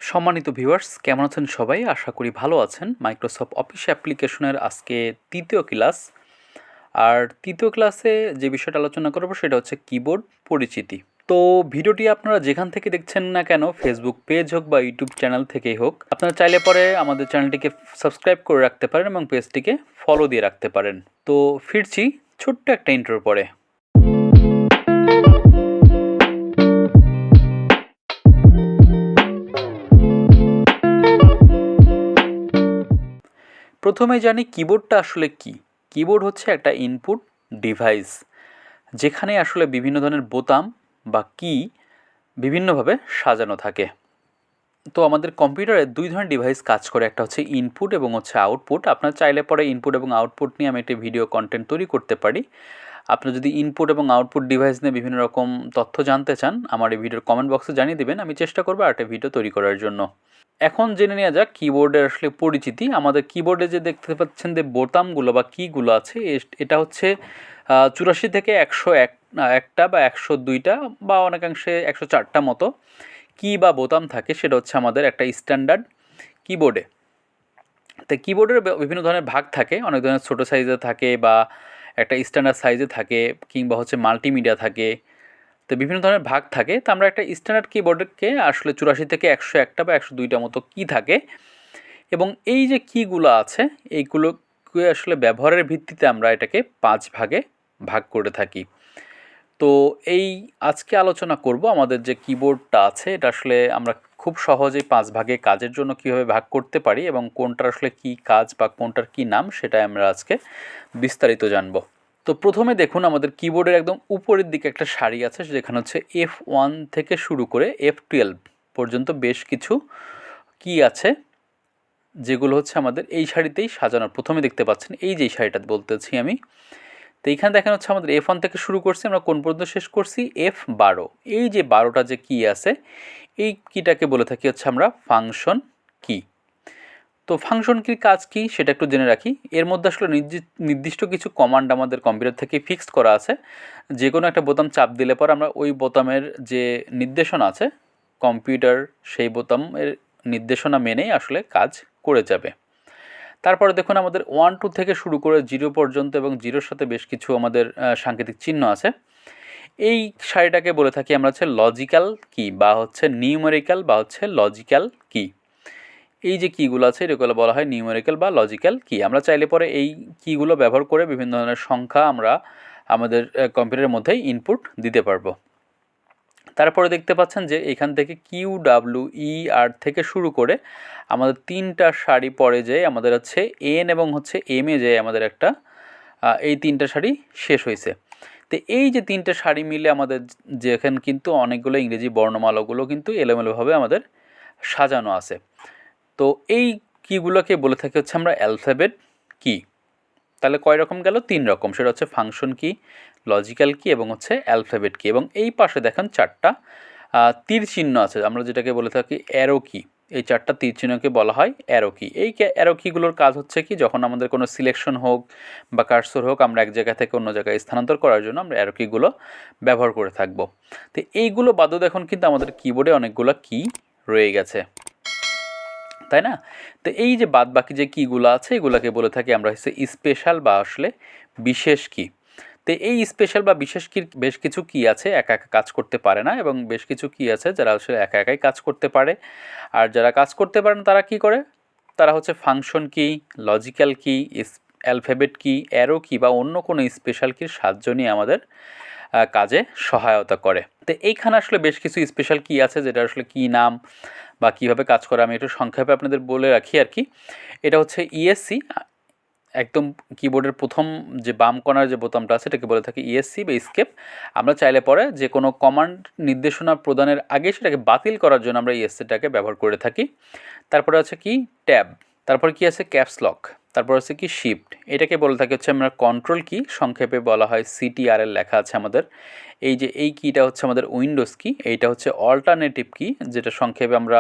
সম্মানিত ভিউয়ার্স, কেমন আছেন সবাই? আশা করি ভালো আছেন। মাইক্রোসফট অফিস অ্যাপ্লিকেশনের আজকে ৩য় ক্লাস। আর ৩য় ক্লাসে যে বিষয়টা আলোচনা করব সেটা হচ্ছে কিবোর্ড পরিচিতি। তো ভিডিওটি আপনারা যেখান থেকে দেখছেন না কেন, ফেসবুক পেজ হোক বা ইউটিউব চ্যানেল থেকেই হোক, আপনারা চাইলে পরে আমাদের চ্যানেলটিকে সাবস্ক্রাইব করে রাখতে পারেন এবং পেজটিকে ফলো দিয়ে রাখতে পারেন। তো ফিরছি ছোট্ট একটা ইন্ট্রোর পরে। প্রথমে জানি কিবোর্ডটা আসলে কি। কিবোর্ড হচ্ছে একটা ইনপুট ডিভাইস, যেখানে আসলে বিভিন্ন ধরনের বোতাম বা কি বিভিন্নভাবে সাজানো থাকে। তো আমাদের কম্পিউটারে দুই ধরনের ডিভাইস কাজ করে, একটা হচ্ছে ইনপুট এবং হচ্ছে আউটপুট। আপনার চাইলে পরে ইনপুট এবং আউটপুট নিয়ে আমি একটি ভিডিও কন্টেন্ট তৈরি করতে পারি। আপনার যদি ইনপুট এবং আউটপুট ডিভাইস নিয়ে বিভিন্ন রকম তথ্য জানতে চান, আমার এই ভিডিওর কমেন্ট বক্সে জানিয়ে দেবেন, আমি চেষ্টা করবো আর একটা ভিডিও তৈরি করার জন্য। এখন জেনে নেওয়া যাক কিবোর্ডের আসলে পরিচিতি। আমাদের কিবোর্ডে যে দেখতে পাচ্ছেন যে বোতামগুলো বা কিগুলো আছে, এটা হচ্ছে 84 থেকে 101 একটা বা 102টা বা অনেকাংশে 104টা মতো কি বা বোতাম থাকে। সেটা হচ্ছে আমাদের একটা স্ট্যান্ডার্ড কিবোর্ডে। তো কিবোর্ডের বিভিন্ন ধরনের ভাগ থাকে, অনেক ধরনের ছোটো সাইজে থাকে বা একটা স্ট্যান্ডার্ড সাইজে থাকে, কিংবা হচ্ছে মাল্টিমিডিয়া থাকে। তো বিভিন্ন ধরনের ভাগ থাকে। তো আমরা একটা স্ট্যান্ডার্ড কিবোর্ডকে আসলে 84 থেকে 101টা বা 102টা মতো কি থাকে, এবং এই যে কিগুলো আছে এইগুলোকে আসলে ব্যবহারের ভিত্তিতে আমরা এটাকে 5 ভাগে ভাগ করে থাকি। তো এই আজকে আলোচনা করব আমাদের যে কিবোর্ডটা আছে এটা আসলে আমরা খুব সহজেই 5 ভাগে কাজের জন্য কীভাবে ভাগ করতে পারি এবং কোনটার আসলে কী কাজ বা কোনটার কী নাম সেটাই আমরা আজকে বিস্তারিত জানব। তো প্রথমে দেখুন, আমাদের কিবোর্ডের একদম উপরের দিকে একটা সারি আছে, যেখানে হচ্ছে F1 থেকে শুরু করে F12 পর্যন্ত বেশ কিছু কি আছে, যেগুলো হচ্ছে আমাদের এই সারিতেই সাজানো। প্রথমে দেখতে পাচ্ছেন এই যে সারিটা বলতেছি আমি। তো এইখানে দেখেন হচ্ছে আমাদের F1 থেকে শুরু করছি, আমরা কোন পর্যন্ত শেষ করছি? F12। এই যে 12টা যে কি আছে, এই কিটাকে বলে থাকি হচ্ছে আমরা ফাংশন কি। তো ফাংশন কির কাজ কি সেটা একটু জেনে রাখি। এর মধ্যে আসলে নির্দিষ্ট কিছু কমান্ড আমাদের কম্পিউটার থেকে ফিক্সড করা আছে। যে কোনো একটা বোতাম চাপ দিলে পর আমরা ওই বোতামের যে নির্দেশনা আছে, কম্পিউটার সেই বোতামের নির্দেশনা মেনেই আসলে কাজ করে যাবে। তারপরে দেখুন, আমাদের 1 2 থেকে শুরু করে 0 পর্যন্ত এবং 0-র সাথে বেশ কিছু আমাদের সাংকেতিক চিহ্ন আছে। এই সারিটাকে বলে থাকি আমরা হচ্ছে লজিক্যাল কি বা হচ্ছে নিউমেরিক্যাল বা হচ্ছে লজিক্যাল কি। এই যে কিগুলো আছে এগুলো বলা হয় নিউমেরিক্যাল বা লজিক্যাল কি। আমরা চাইলে পরে এই কিগুলো ব্যবহার করে বিভিন্ন ধরনের সংখ্যা আমরা আমাদের কম্পিউটারের মধ্যেই ইনপুট দিতে পারবো। তারপরে দেখতে পাচ্ছেন যে এখান থেকে QWER থেকে শুরু করে আমাদের 3টা সারি পরে যায় আমাদের হচ্ছে N এবং হচ্ছে M এ যায় আমাদের একটা এই 3টা সারি শেষ হয়েছে। তো এই যে 3টে সারি মিলে আমাদের যেখানে কিন্তু অনেকগুলো ইংরেজি বর্ণমালাগুলো কিন্তু এলোমেলোভাবে আমাদের সাজানো আছে। তো এই কিগুলোকে বলে থাকি হচ্ছে আমরা অ্যালফাবেট কি। তাহলে কয় রকম গেল? 3 রকম। সেটা হচ্ছে ফাংশন কি, লজিক্যাল কি এবং হচ্ছে অ্যালফাবেট কি। এবং এই পাশে দেখেন 4টা তীর চিহ্ন আছে, আমরা যেটাকে বলে থাকি অ্যারো কি। এই 4টা তীর চিহ্নকে বলা হয় অ্যারো কি। এই অ্যারো কিগুলোর কাজ হচ্ছে কি, যখন আমাদের কোনো সিলেকশন হোক বা কার্সর হোক, আমরা এক জায়গা থেকে অন্য জায়গায় স্থানান্তর করার জন্য আমরা অ্যারো কিগুলো ব্যবহার করে থাকব। তো এইগুলো বাদও দেখুন কিন্তু আমাদের কিবোর্ডে অনেকগুলো কি রয়ে গেছে, তাই না? তো এই যে বাদ বাকি যে কিগুলো আছে এগুলোকে বলে থাকি আমরা হচ্ছে স্পেশাল বা আসলে বিশেষ কি। তো এই স্পেশাল বা বিশেষ কির বেশ কিছু কি আছে একা একা কাজ করতে পারে না, এবং বেশ কিছু কি আছে যারা আসলে একা একাই কাজ করতে পারে। আর যারা কাজ করতে পারে না তারা কি করে? তারা হচ্ছে ফাংশন কি, লজিক্যাল কি, অ্যালফাবেট কি, অ্যারো কি বা অন্য কোনো স্পেশাল কির সাহায্য নিয়ে আমাদের কাজে সহায়তা করে। তো এইখানে আসলে বেশ কিছু স্পেশাল কি আছে, যেটা আসলে কি নাম বা কীভাবে কাজ করে আমি একটু সংক্ষেপে আপনাদের বলে রাখি আর কি। এটা হচ্ছে ESC, একদম কিবোর্ডের প্রথম যে বাম কর্নার যে বোতামটা আছে এটাকে বলে থাকি ESC বা স্কেপ। আমরা চাইলে পরে যে কোনো কমান্ড নির্দেশনা প্রদানের আগে সেটাকে বাতিল করার জন্য আমরা ESCটাকে ব্যবহার করে থাকি। তারপরে আছে কি ট্যাব, তারপরে কি আছে ক্যাপস লক, তারপর আছে কি শিফট। এটাকে বলে থাকি হচ্ছে আমরা কন্ট্রোল কি, সংক্ষেপে বলা হয় CTRL লেখা আছে আমাদের। এই যে এই কিটা হচ্ছে আমাদের উইন্ডোজ কি। এইটা হচ্ছে অল্টারনেটিভ কি, যেটা সংক্ষেপে আমরা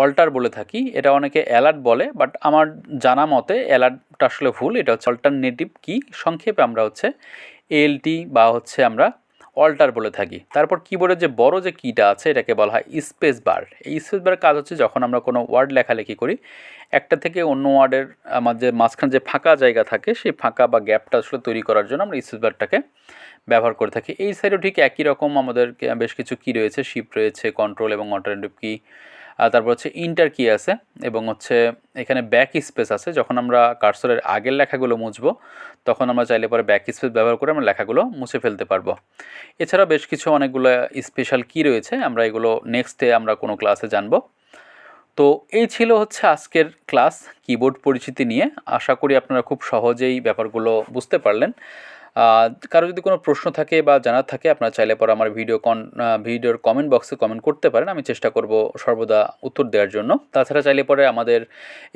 অল্টার বলে থাকি। এটা অনেকে অ্যালার্ট বলে, বাট আমার জানা মতে অ্যালার্টটা আসলে ভুল। এটা হচ্ছে অল্টারনেটিভ কি, সংক্ষেপে আমরা হচ্ছে ALT বা হচ্ছে আমরা অল্টার বলে থাকি। তারপর কিবোর্ডের যে বড় যে কিটা আছে এটাকে বলা হয় স্পেস বার। এই স্পেস বারের কাজ হচ্ছে যখন আমরা কোনো ওয়ার্ড লেখালেখি করি, একটা থেকে অন্য ওয়ার্ডের আমাদের মাঝখানে যে ফাঁকা জায়গা থাকে সেই ফাঁকা বা গ্যাপটা আসলে তৈরি করার জন্য আমরা স্পেস বারটাকে ব্যবহার করে থাকি। এই সাইডেও ঠিক একই রকম আমাদের বেশ কিছু কি রয়েছে, শিফট রয়েছে, কন্ট্রোল এবং অল্টারনেটিভ কি, তারপর হচ্ছে ইন্টার কি আছে এবং হচ্ছে এখানে ব্যাক স্পেস আছে। যখন আমরা কার্সরের আগের লেখাগুলো মুছবো তখন আমরা চাইলে পরে ব্যাক স্পেস ব্যবহার করে আমরা লেখাগুলো মুছে ফেলতে পারবো। এছাড়াও বেশ কিছু অনেকগুলো স্পেশাল কি রয়েছে, আমরা এগুলো নেক্সটে আমরা কোনো ক্লাসে জানবো। তো এই ছিল হচ্ছে আজকের ক্লাস কিবোর্ড পরিচিতি নিয়ে। আশা করি আপনারা খুব সহজেই ব্যাপারগুলো বুঝতে পারলেন। কারো যদি কোনো প্রশ্ন থাকে বা জানার থাকে আপনারা চাইলে পরে আমার ভিডিওর কমেন্ট বক্সে কমেন্ট করতে পারেন, আমি চেষ্টা করব সর্বদা উত্তর দেওয়ার জন্য। তাছাড়া চাইলে পরে আমাদের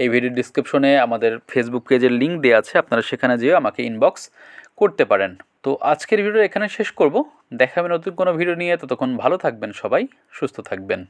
এই ভিডিও ডিসক্রিপশনে আমাদের ফেসবুক পেজের লিঙ্ক দেওয়া আছে, আপনারা সেখানে যেয়ে আমাকে ইনবক্স করতে পারেন। তো আজকের ভিডিও এখানে শেষ করব, দেখা হবে নতুন কোনো ভিডিও নিয়ে। ততক্ষণ ভালো থাকবেন সবাই, সুস্থ থাকবেন।